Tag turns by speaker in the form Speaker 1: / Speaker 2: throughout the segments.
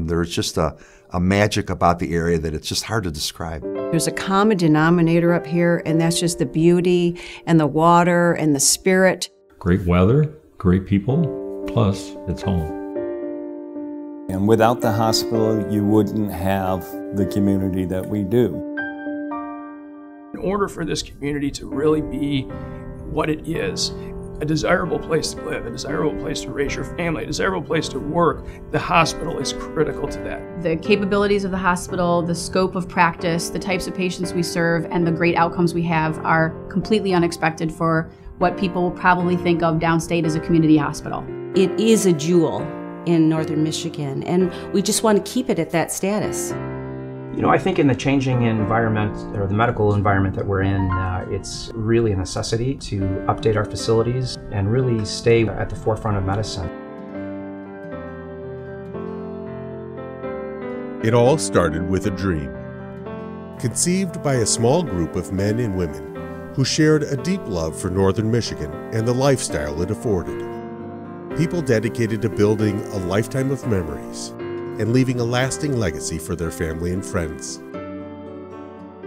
Speaker 1: There's just a magic about the area that it's just hard to describe.
Speaker 2: There's a common denominator up here, and that's just the beauty and the water and the spirit.
Speaker 3: Great weather, great people, plus it's home.
Speaker 4: And without the hospital, you wouldn't have the community that we do.
Speaker 5: In order for this community to really be what it is, a desirable place to live, a desirable place to raise your family, a desirable place to work, the hospital is critical to that.
Speaker 6: The capabilities of the hospital, the scope of practice, the types of patients we serve, and the great outcomes we have are completely unexpected for what people will probably think of downstate as a community hospital.
Speaker 7: It is a jewel in northern Michigan, and we just want to keep it at that status.
Speaker 8: You know, I think in the changing environment, or the medical environment that we're in, it's really a necessity to update our facilities and really stay at the forefront of medicine.
Speaker 9: It all started with a dream, conceived by a small group of men and women who shared a deep love for northern Michigan and the lifestyle it afforded. People dedicated to building a lifetime of memories and leaving a lasting legacy for their family and friends.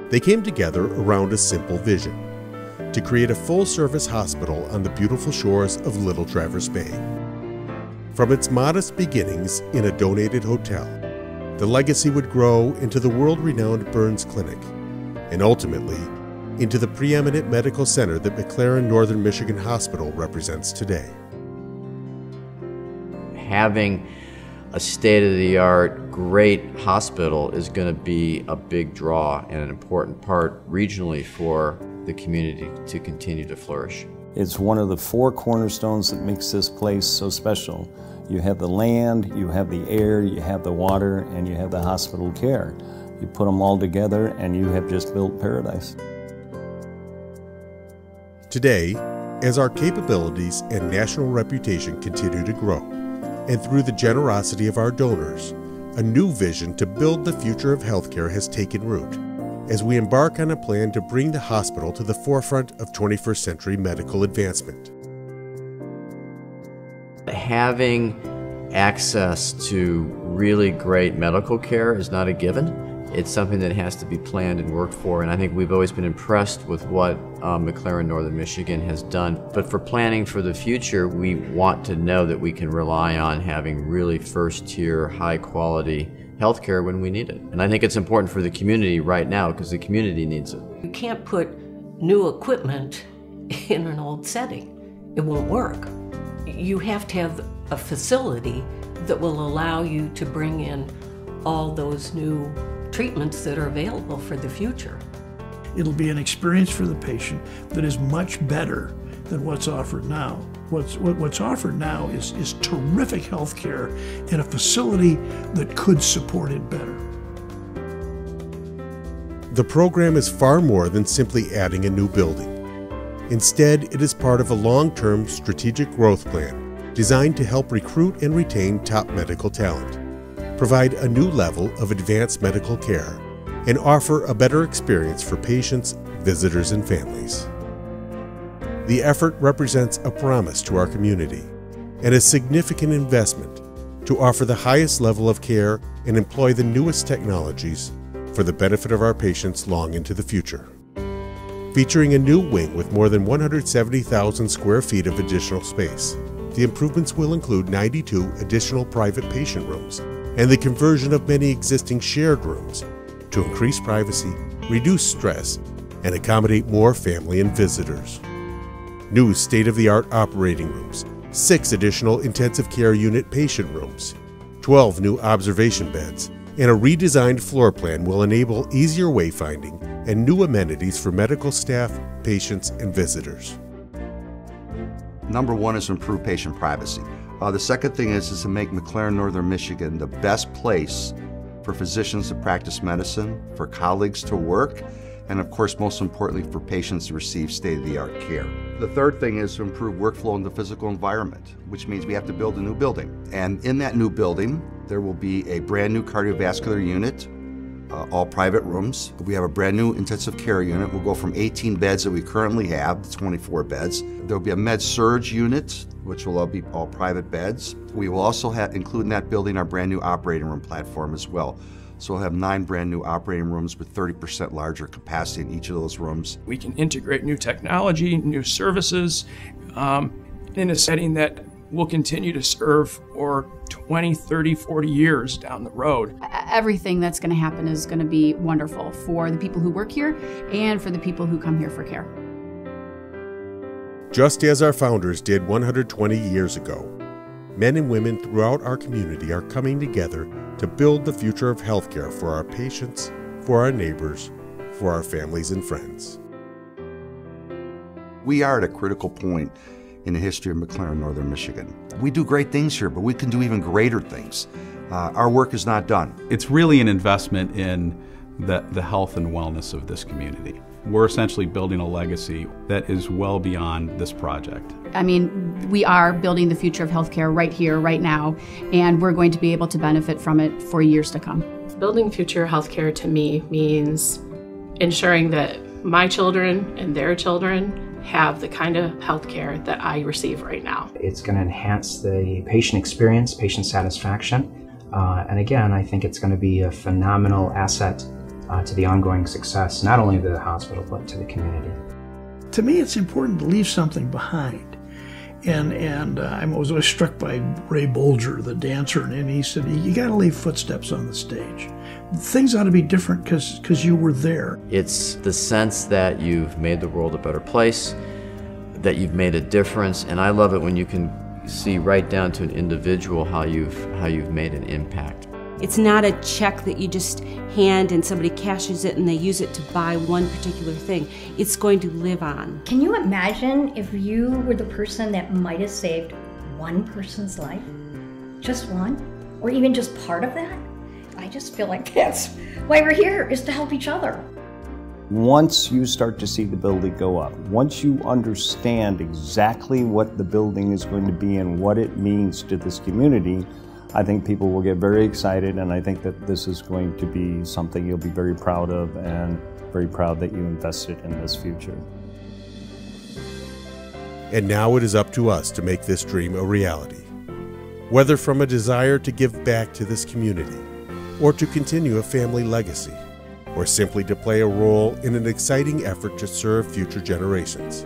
Speaker 9: They came together around a simple vision: to create a full-service hospital on the beautiful shores of Little Traverse Bay. From its modest beginnings in a donated hotel, the legacy would grow into the world-renowned Burns Clinic, and ultimately into the preeminent medical center that McLaren Northern Michigan Hospital represents today.
Speaker 10: Having a state-of-the-art, great hospital is going to be a big draw and an important part regionally for the community to continue to flourish.
Speaker 4: It's one of the four cornerstones that makes this place so special. You have the land, you have the air, you have the water, and you have the hospital care. You put them all together and you have just built paradise.
Speaker 9: Today, as our capabilities and national reputation continue to grow, and through the generosity of our donors, a new vision to build the future of healthcare has taken root as we embark on a plan to bring the hospital to the forefront of 21st century medical advancement.
Speaker 10: Having access to really great medical care is not a given. It's something that has to be planned and worked for, and I think we've always been impressed with what McLaren Northern Michigan has done. But for planning for the future, we want to know that we can rely on having really first-tier, high-quality healthcare when we need it. And I think it's important for the community right now because the community needs it.
Speaker 7: You can't put new equipment in an old setting. It won't work. You have to have a facility that will allow you to bring in all those new treatments that are available for the future.
Speaker 11: It'll be an experience for the patient that is much better than what's offered now. What's offered now is terrific health care in a facility that could support it better.
Speaker 9: The program is far more than simply adding a new building. Instead, it is part of a long-term strategic growth plan designed to help recruit and retain top medical talent, provide a new level of advanced medical care, and offer a better experience for patients, visitors, and families. The effort represents a promise to our community and a significant investment to offer the highest level of care and employ the newest technologies for the benefit of our patients long into the future. Featuring a new wing with more than 170,000 square feet of additional space, the improvements will include 92 additional private patient rooms and the conversion of many existing shared rooms to increase privacy, reduce stress, and accommodate more family and visitors. New state-of-the-art operating rooms, 6 additional intensive care unit patient rooms, 12 new observation beds, and a redesigned floor plan will enable easier wayfinding and new amenities for medical staff, patients, and visitors.
Speaker 1: Number one is to improve patient privacy. The second thing is to make McLaren Northern Michigan the best place for physicians to practice medicine, for colleagues to work, and of course, most importantly, for patients to receive state-of-the-art care. The third thing is to improve workflow in the physical environment, which means we have to build a new building. And in that new building, there will be a brand new cardiovascular unit, all private rooms. We have a brand new intensive care unit. We'll go from 18 beds that we currently have to 24 beds. There'll be a med-surg unit which will all be all private beds. We will also include in that building our brand new operating room platform as well. So we'll have 9 brand new operating rooms with 30% larger capacity in each of those rooms.
Speaker 5: We can integrate new technology, new services, in a setting that will continue to serve for 20, 30, 40 years down the road.
Speaker 6: Everything that's going to happen is going to be wonderful for the people who work here and for the people who come here for care.
Speaker 9: Just as our founders did 120 years ago, men and women throughout our community are coming together to build the future of healthcare for our patients, for our neighbors, for our families and friends.
Speaker 1: We are at a critical point in the history of McLaren Northern Michigan. We do great things here, but we can do even greater things. Our work is not done.
Speaker 12: It's really an investment in the health and wellness of this community. We're essentially building a legacy that is well beyond this project.
Speaker 6: I mean, we are building the future of healthcare right here, right now, and we're going to be able to benefit from it for years to come.
Speaker 13: Building future healthcare to me means ensuring that my children and their children have the kind of healthcare that I receive right now.
Speaker 8: It's going to enhance the patient experience, patient satisfaction, and again, I think it's going to be a phenomenal asset to the ongoing success, not only of the hospital, but to the community.
Speaker 11: To me, it's important to leave something behind. And I was always struck by Ray Bolger, the dancer, and he said, you got to leave footsteps on the stage. Things ought to be different because you were there.
Speaker 10: It's the sense that you've made the world a better place, that you've made a difference, and I love it when you can see right down to an individual how you've made an impact.
Speaker 14: It's not a check that you just hand and somebody cashes it and they use it to buy one particular thing. It's going to live on.
Speaker 15: Can you imagine if you were the person that might have saved one person's life? Just one? Or even just part of that? I just feel like that's why we're here, is to help each other.
Speaker 4: Once you start to see the building go up, once you understand exactly what the building is going to be and what it means to this community, I think people will get very excited, and I think that this is going to be something you'll be very proud of, and very proud that you invested in this future.
Speaker 9: And now it is up to us to make this dream a reality. Whether from a desire to give back to this community, or to continue a family legacy, or simply to play a role in an exciting effort to serve future generations.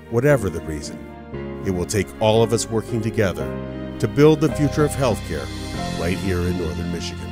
Speaker 9: Whatever the reason, it will take all of us working together to build the future of healthcare right here in Northern Michigan.